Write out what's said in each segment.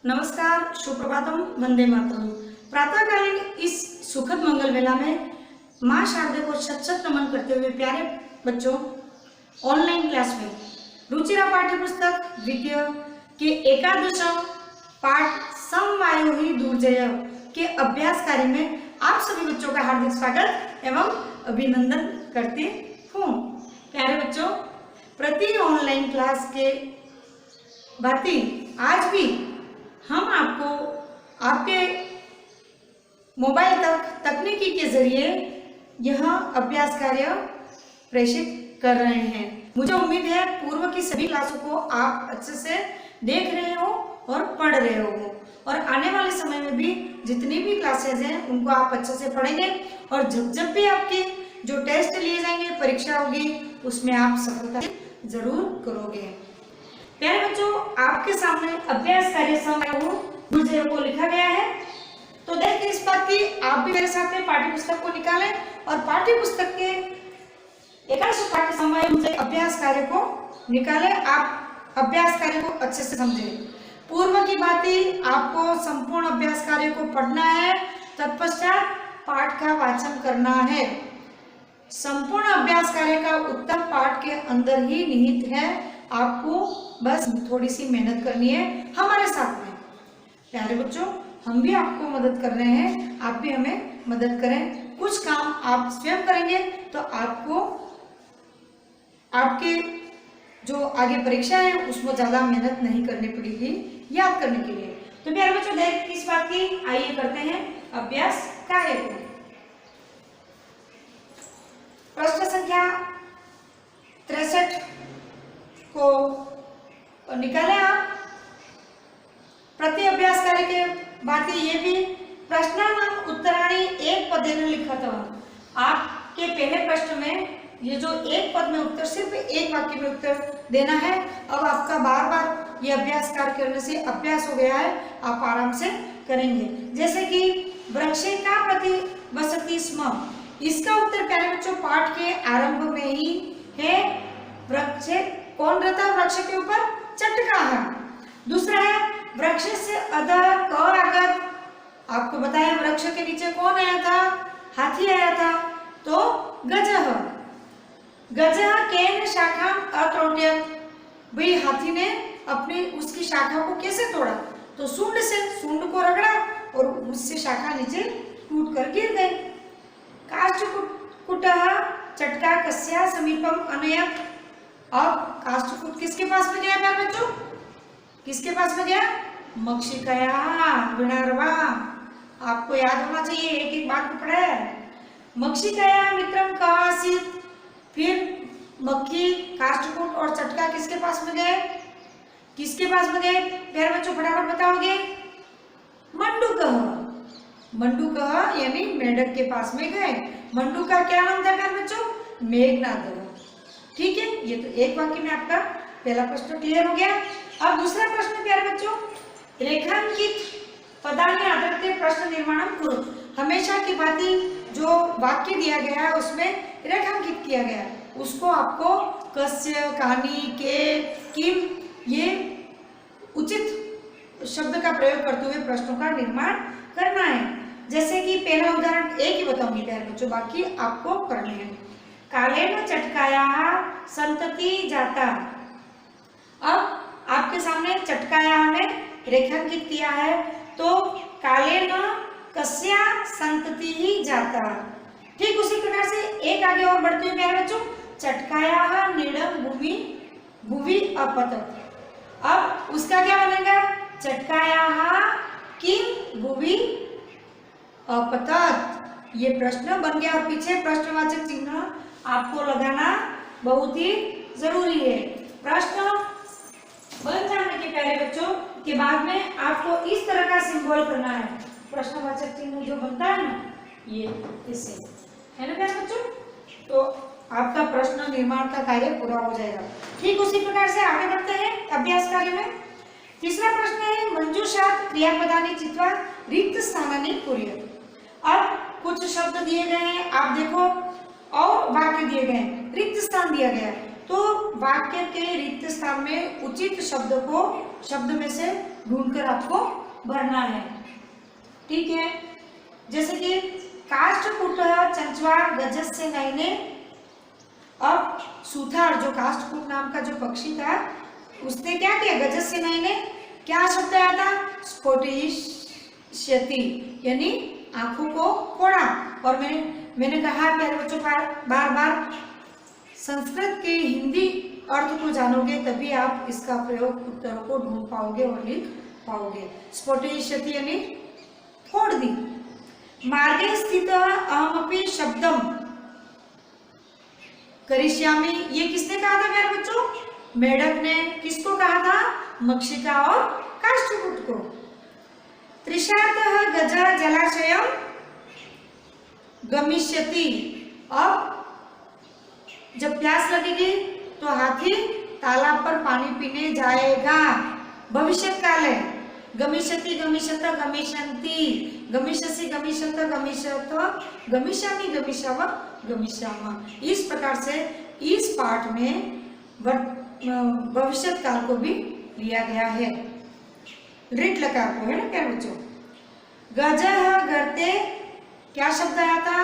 नमस्कार, सुप्रभातम, वंदे मातरम। प्रातःकालीन इस सुखद मंगल वेला में माँ शारदा को शत शत नमन करते हुए प्यारे बच्चों, ऑनलाइन क्लास में रुचिरा पाठ्य पुस्तक द्वितीय के एकादश पाठ समवायो ही दुर्जय के अभ्यास कार्य में आप सभी बच्चों का हार्दिक स्वागत एवं अभिनंदन करते हूँ। प्यारे बच्चों, प्रति ऑनलाइन क्लास के भांति आज भी हम आपको आपके मोबाइल तक तकनीकी के जरिए यह अभ्यास कार्य प्रेषित कर रहे हैं। मुझे उम्मीद है पूर्व की सभी क्लासों को आप अच्छे से देख रहे हो और पढ़ रहे हो, और आने वाले समय में भी जितनी भी क्लासेज हैं उनको आप अच्छे से पढ़ेंगे, और जब भी आपके जो टेस्ट लिए जाएंगे, परीक्षा होगी, उसमें आप सफलता जरूर करोगे। प्यारे बच्चों, आपके सामने अभ्यास कार्य समवायो दुर्जय को लिखा गया है। तो देखिए इस बात की आप भी मेरे साथ में पाठ्य पुस्तक को निकालें और पाठ्य पुस्तक के एकादश पाठ समवायो दुर्जय अभ्यास कार्य को निकालें। आप अभ्यास कार्य को अच्छे से समझें। पूर्व की भांति आपको संपूर्ण अभ्यास कार्य को पढ़ना है, तत्पश्चात पाठ का वाचन करना है। संपूर्ण अभ्यास कार्य का उत्तर पाठ के अंदर ही निहित है, आपको बस थोड़ी सी मेहनत करनी है हमारे साथ में। प्यारे बच्चों, हम भी आपको मदद कर रहे हैं, आप भी हमें मदद करें। कुछ काम आप स्वयं करेंगे तो आपको आपके जो आगे परीक्षा है उसमें ज्यादा मेहनत नहीं करनी पड़ेगी याद करने के लिए। तो प्यारे बच्चों, देख किस बात की, आइए करते हैं अभ्यास कार्य को। प्रश्न संख्या 63 को निकालें आप। प्रति अभ्यास कार्य के भांति ये भी प्रश्नानाम उत्तराणी एक पदेन लिखितम्। आपके पहले प्रश्न में ये जो एक पद में उत्तर, सिर्फ एक वाक्य में उत्तर देना है। अब आपका बार बार ये अभ्यास कार्य करने से अभ्यास हो गया है, आप आराम से करेंगे। जैसे कि वृक्षे का प्रति वसति स्म, इसका उत्तर प्यारे बच्चों पाठ के आरंभ में ही है। वृक्ष कौन रहता है वृक्ष के ऊपर? चटकाहा। दूसरा है वृक्ष से अधः क आगत, आपको बताया वृक्ष के नीचे कौन आया था? हाथी आया था। तो गजः, गजः केन शाखाम अत्रोट्यत, भाई हाथी ने अपनी उसकी शाखा को कैसे तोड़ा? तो सूंड से, सूंड को रगड़ा और उससे शाखा नीचे टूट कर गिर गई। काष्ठकुटः चटका कस्या समीपम अनयत, अब काष्ठकूट किसके पास में गया प्यारे बच्चों? किसके पास में गया? मक्षिकया विणार्वा। आपको याद होना चाहिए, एक एक बात को पढ़ा है। मक्षिकया मित्रम कहा आसीत, फिर मक्खी, काष्ठकूट और चटका किसके पास में गए? किसके पास में गए प्यारे बच्चों, फटाफट बताओगे? मंडूकः, मंडूकः यानी मेढक के पास में गए। मंडूक का क्या नाम था प्यारे बच्चों? मेघनाद। ठीक है, ये तो एक वाक्य में आपका पहला प्रश्न क्लियर हो गया। अब दूसरा प्रश्न प्यारे बच्चों, रेखांकित पदानि आधत्ते प्रश्न निर्माणम कुरु। हमेशा की भांति जो वाक्य दिया गया है उसमें रेखांकित किया गया है, उसको आपको कस्य, कहानी, के, किम, ये उचित शब्द का प्रयोग करते हुए प्रश्नों का निर्माण करना है। जैसे कि पहला उदाहरण एक ही बताऊंगी प्यारे बच्चों, बाकी आपको करने हैं। कालेन चटकायाः संतति जाता। अब आपके सामने चटकायाः में रेखांकित किया है, तो कालेन कस्या संतति ही जाता। ठीक उसी प्रकार से एक आगे और बढ़ते हुए प्यारे बच्चों, चटकायाः नीडम भूमि भुवि अपतत। अब उसका क्या बनेगा? चटकायाः किम भुवि अपतत। ये प्रश्न बन गया और पीछे प्रश्नवाचक चिन्ह आपको लगाना बहुत ही जरूरी है। प्रश्न बन जाने के प्यारे बच्चों के बाद में आपको इस तरह का सिंबल करना है। प्रश्नवाचक चिन्ह जो बनता है ना, ये इससे है ना प्यारे बच्चों, तो आपका प्रश्न निर्माण का कार्य पूरा हो जाएगा। ठीक उसी प्रकार से आगे बढ़ते हैं अभ्यास कार्य में। तीसरा प्रश्न है मंजूषात् क्रियापदानि चित्वा रिक्त स्थानानि कुर्यात्। अब कुछ शब्द दिए गए हैं, आप देखो, और वाक्य दिए गए हैं, रिक्त स्थान दिया गया है, तो वाक्य के रिक्त स्थान में उचित शब्द में से ढूंढकर आपको भरना है। ठीक है, जैसे कि काष्ठकूटः चंचवा गजस्य नयने। अब सुथार जो काष्ठकूट नाम का जो पक्षी था उसने क्या किया, गजस्य नयने क्या शब्द आया था, स्फोटिष्यति यानी आंखों को फोड़ा। और मैंने कहा प्यारे बच्चों बार बार संस्कृत के हिंदी अर्थ को जानोगे तभी आप इसका प्रयोग उत्तरों को ढूंढ पाओगे और लिख पाओगे। स्फोटिष्यति यानी फोड़ दी। मार्गे स्थित अहमपि शब्दम करिष्यामि, ये किसने कहा था मेरे बच्चों, मेढक ने। किसको कहा था, मक्षिका और काष्ठकूट को। त्रिशातः गजः जलाशयं गमिष्यति, अब जब प्यास लगेगी तो हाथी तालाब पर पानी पीने जाएगा। भविष्य काल है, गमिष्यति गमिष्यत गमिष्यन्ति, गमिष्यसि गमिष्यत गमिष्यत गमिष्यामि गमिष्याव गमिष्याम। इस प्रकार से इस पाठ में भविष्य काल को भी लिया गया है, ऋट लकार को, है ना प्यारे बच्चों। गजः गर्ते क्या शब्द आया था,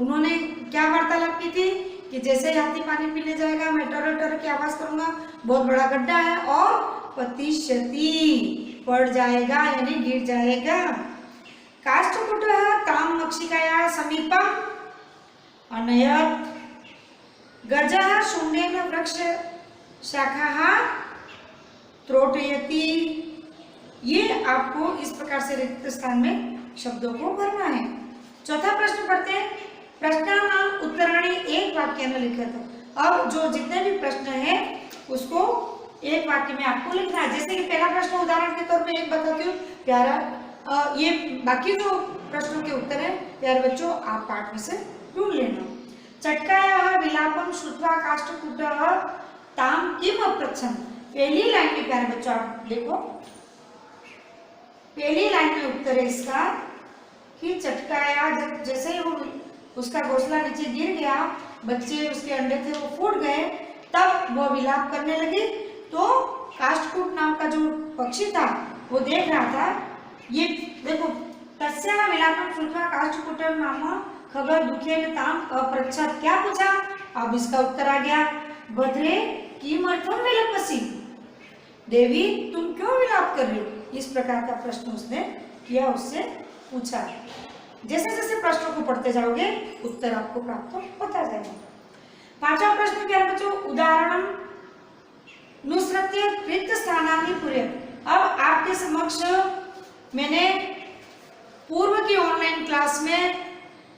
उन्होंने क्या वार्तालाप की थी कि जैसे हाथी पानी पीने जाएगा मैं टर टर की आवाज करूंगा, बहुत बड़ा गड्ढा है, और पतिष्यति पड़ जाएगा यानी गिर जाएगा। काष्ठकूटः तां मक्षिकायाः समीपम् अनयत्, गजः शुण्डेन वृक्ष शाखाः त्रोटयति। ये आपको इस प्रकार से रिक्त स्थान में शब्दों को भरना है। चौथा प्रश्न पढ़ते हैं। प्रश्नानां उत्तराणि एक वाक्य में लिखे तो। अब जो जितने भी प्रश्न हैं उसको एक वाक्य में आपको लिखना है। जैसे कि पहला प्रश्न उदाहरण के तौर पे एक बताती हूँ प्यारा, ये बाकी जो प्रश्नों के उत्तर है प्यारे बच्चों आप पाठ में से ढूंढ लेना। चटकायाः विलापं श्रुत्वा काष्ठकूटः तां किम अपृच्छन्। पहली लाइन में प्यारे बच्चों आप देखो, पहली लाइन में उत्तर है इसका कि चटकाया, जब जैसे ही वो उसका घोंसला नीचे गिर गया, बच्चे उसके अंडे थे वो फूट गए, तब वो विलाप करने लगे। तो काष्ठकूट नाम का जो पक्षी था वो देख रहा था, ये देखो, तस्या विलापं श्रुत्वा काष्ठकूटं नाम खबर दुखेन ताम अपृच्छत्। क्या पूछा, अब इसका उत्तर आ गया, भद्रे किमर्थं विलपसि, देवी तुम क्यों विलाप कर रही हो। इस प्रकार का प्रश्न उसने किया, उससे पूछा। जैसे जैसे प्रश्नों को पढ़ते जाओगे उत्तर आपको प्राप्त होता जाएगा। पांचवा प्रश्न क्या है बच्चों, उदाहरण नुसृत्य रिक्त स्थानानि पूरयत्। अब आपके समक्ष मैंने पूर्व की ऑनलाइन क्लास में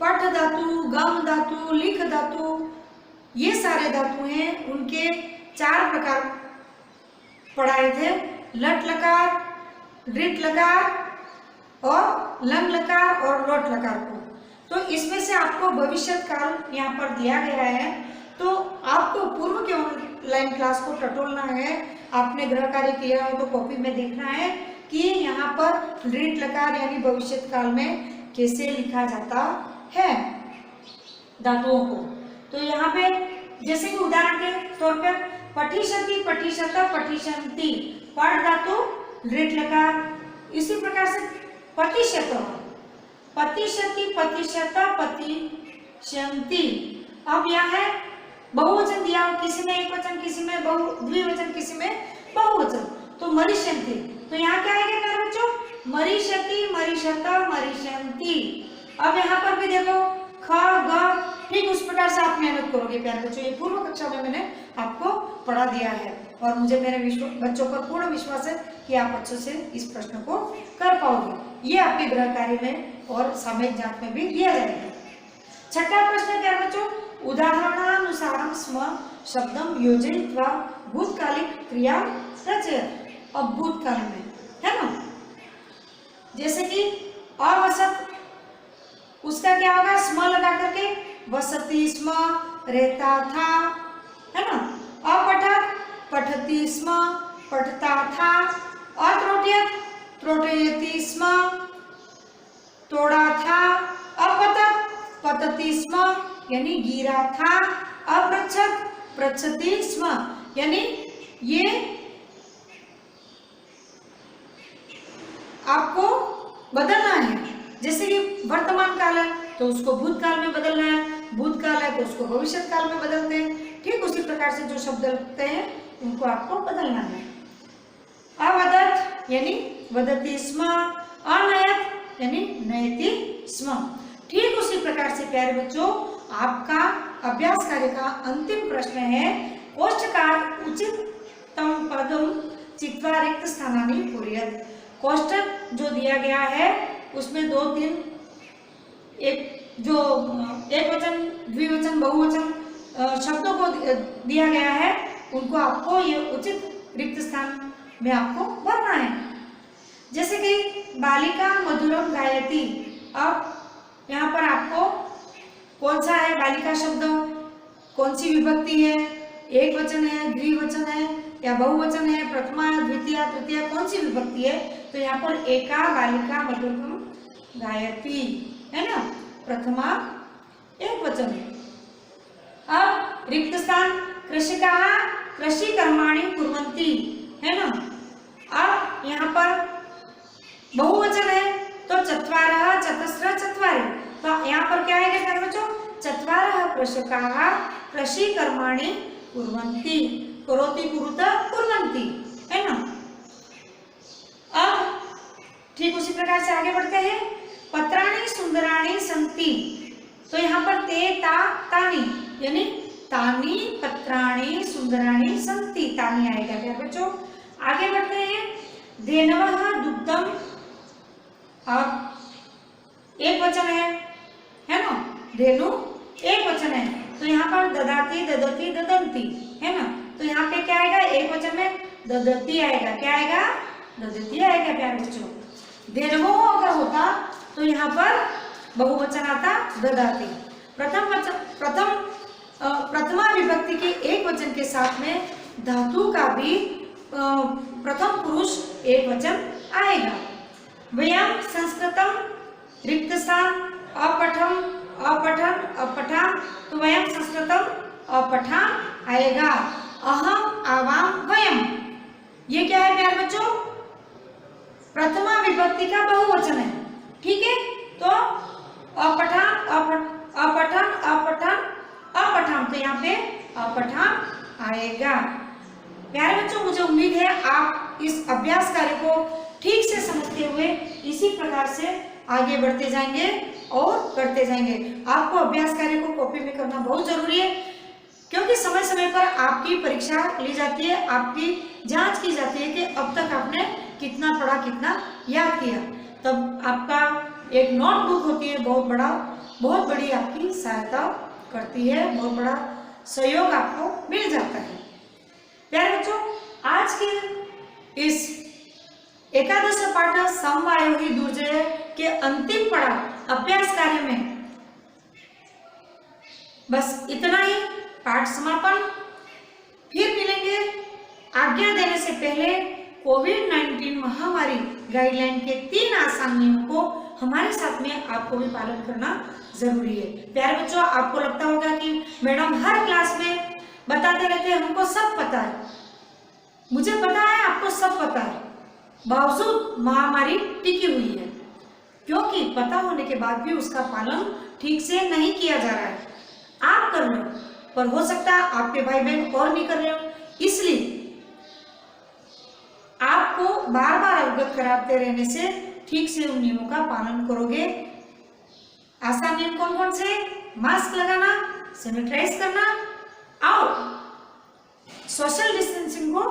पठ धातु, गम धातु, लिख धातु, ये सारे धातु हैं, उनके 4 प्रकार पढ़ाए थे। लट लकार, ऋट लकार और लंग लकार और लोट लकार को। तो इसमें से आपको भविष्य काल यहाँ पर दिया गया है, तो आपको पूर्व के ऑनलाइन क्लास को टटोलना है। आपने गृह कार्य किया हो तो कॉपी में देखना है कि यहाँ पर ऋट लकार यानी भविष्य काल में कैसे लिखा जाता है धातुओं को। तो यहाँ पे जैसे कि उदाहरण के तौर पर पठिष्यति, पठिष्यत, पठिष्यन्ति, पठ धातु, ऋट लकार। इसी प्रकार से पतिष्यत, पतिष्यति, पतिष्यत, पतिष्यन्ति। अब यहाँ है बहुवचन दिया, किसी में एक वचन, किसी में द्विवचन, किसी में बहुवचन, तो मरिष्यन्ति। तो यहाँ क्या आएगा मेरे बच्चों, मरिष्यति, मरिष्यत, मरिष्यन्ति। अब यहाँ पर भी देखो ख ग, ठीक उस प्रकार से आप मेहनत करोगे प्यारे बच्चों। ये पूर्व कक्षा में मैंने आपको पढ़ा दिया है और मुझे मेरे बच्चों पर पूर्ण विश्वास है कि आप अच्छे से इस प्रश्न को कर पाओगे। ये आपके गृह कार्य में और सामयिक जांच में भी दिया जाएगा। छठा प्रश्न क्या बच्चों, उदाहरणानुसारं स्म शब्दम योजयित्वा भूतकालिक क्रिया रचयत्। अब भूतकाल में है ना, जैसे कि अवसत, उसका क्या होगा, स्म लगा करके वसति स्म, रहता था, है ना। अपठत, पठति स्म, पठता था। अत्रोट्यत, त्रोटयति स्म, तोड़ा था। अपतत, पतति स्म यानी गिरा था। अपृच्छत, पृच्छति स्म, यानी ये आपको बदलना है। जैसे कि वर्तमान काल है तो उसको भूतकाल में बदलना है, भूतकाल है तो उसको भविष्य काल में बदलते हैं। ठीक उसी प्रकार से जो शब्द लगते हैं उनको आपको बदलना है। अवदत् यानी वदति स्म, अनयत् यानी नयति स्म। ठीक उसी प्रकार से प्यारे बच्चों, आपका अभ्यास कार्य का अंतिम प्रश्न है, कोष्ठकात् उचितम पदम चित्वा रिक्त स्थानानि पूरयत्। कोष्ठक जो दिया गया है उसमें 2-3 एक वचन, द्विवचन, बहुवचन शब्दों को दिया गया है, उनको आपको ये उचित रिक्त स्थान में आपको भरना है। जैसे कि बालिका मधुरम गायति, अब यहाँ पर आपको कौन सा है बालिका शब्द, कौन सी विभक्ति है, एक वचन है, द्विवचन है या बहुवचन है, प्रथमा, द्वितीय, तृतीय, कौन सी विभक्ति है? तो यहाँ पर एका बालिका मधुरम गायति है ना, प्रथमा एक वचन है। अब रिक्त स्थान कृषिकाः कृषि कर्माणि कुर्वन्ति है ना। अब यहाँ पर बहुवचन है तो चत्वारः चतस्रः चत्वारि, तो यहाँ पर क्या आएगा प्यारे बच्चों? चत्वारः कृषकाः कृषि कर्माणि कुर्वन्ति, करोति कुरुत कुर्वन्ति है ना। अब ठीक उसी प्रकार से आगे बढ़ते हैं। पत्राणि सुंदराणि सन्ति, तो यहाँ पर ते ता तानि यानी तानि पत्राणि सुंदराणि सन्ति, तानि आएगा प्यारे बच्चों। आगे बढ़ते हैं। धेनवः दुग्धम, अब एक वचन है ना, धेनु एक वचन है तो यहाँ पर ददाति ददति ददन्ति है ना, तो यहाँ पे क्या आएगा? एक वचन में ददति आएगा, क्या आएगा? ददति आएगा प्यारे बच्चों। धेनवो अगर होता तो यहाँ पर बहुवचन आता ददाति। प्रथमा विभक्ति के एक वचन के साथ में धातु का भी प्रथम पुरुष एक वचन आएगा। वयम संस्कृतम रिक्त स्थान अपठम अपठन अपठाम, तो वयम संस्कृतम अपठाम आएगा। अहम आवाम वयम, ये क्या है प्यारे बच्चों? प्रथमा विभक्ति का बहुवचन है। ठीक है, तो अपठाम अपठन अपठन अपठाम, तो यहाँ पे अपठाम आएगा। प्यारे बच्चों, मुझे उम्मीद है आप इस अभ्यास कार्य को ठीक से समझते हुए इसी प्रकार से आगे बढ़ते जाएंगे और करते जाएंगे। आपको अभ्यास कार्य को कॉपी में करना बहुत जरूरी है, क्योंकि समय समय पर आपकी परीक्षा ली जाती है, आपकी जांच की जाती है कि अब तक आपने कितना पढ़ा, कितना याद किया। तब आपका एक नोटबुक होती है, बहुत बड़ी आपकी सहायता करती है, बहुत बड़ा सहयोग आपको मिल जाता है। प्यारे बच्चों, आज के इस एकादश पाठ समवायोगी दुर्जय के अंतिम पड़ाव अभ्यास कार्य में बस इतना ही। पाठ समापन। फिर मिलेंगे। आज्ञा देने से पहले कोविड-19 महामारी गाइडलाइन के 3 आसान नियमों को हमारे साथ में आपको भी पालन करना जरूरी है। प्यारे बच्चों, आपको लगता होगा कि मैडम हर क्लास में बताते रहते हैं, हमको सब पता है। मुझे पता है, आपको सब पता है, बावजूद महामारी टिकी हुई है, क्योंकि पता होने के बाद भी उसका पालन ठीक से नहीं किया जा रहा है। आप कर रहे हो, पर हो सकता है आपके भाई बहन और नहीं कर रहे हो, इसलिए आपको बार बार अवगत कराते रहने से ठीक से उन नियमों का पालन करोगे। आसान नियम कौन कौन से? मास्क लगाना, सैनिटाइज करना और सोशल डिस्टेंसिंग को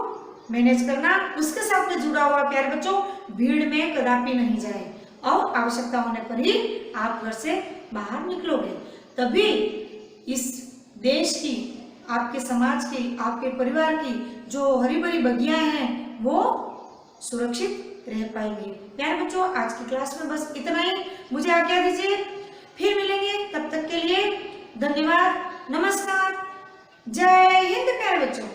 मैनेज करना। उसके साथ में जुड़ा हुआ प्यारे बच्चों, भीड़ में कदापि नहीं जाए और आवश्यकता होने पर ही आप घर से बाहर निकलोगे, तभी इस देश की, आपके समाज की, आपके परिवार की जो हरी भरी बगियां हैं वो सुरक्षित रह पाएंगी। प्यारे बच्चों, आज की क्लास में बस इतना ही। मुझे आज्ञा दीजिए, फिर मिलेंगे। तब तक के लिए धन्यवाद, नमस्कार, जय हिंद प्यारे बच्चों।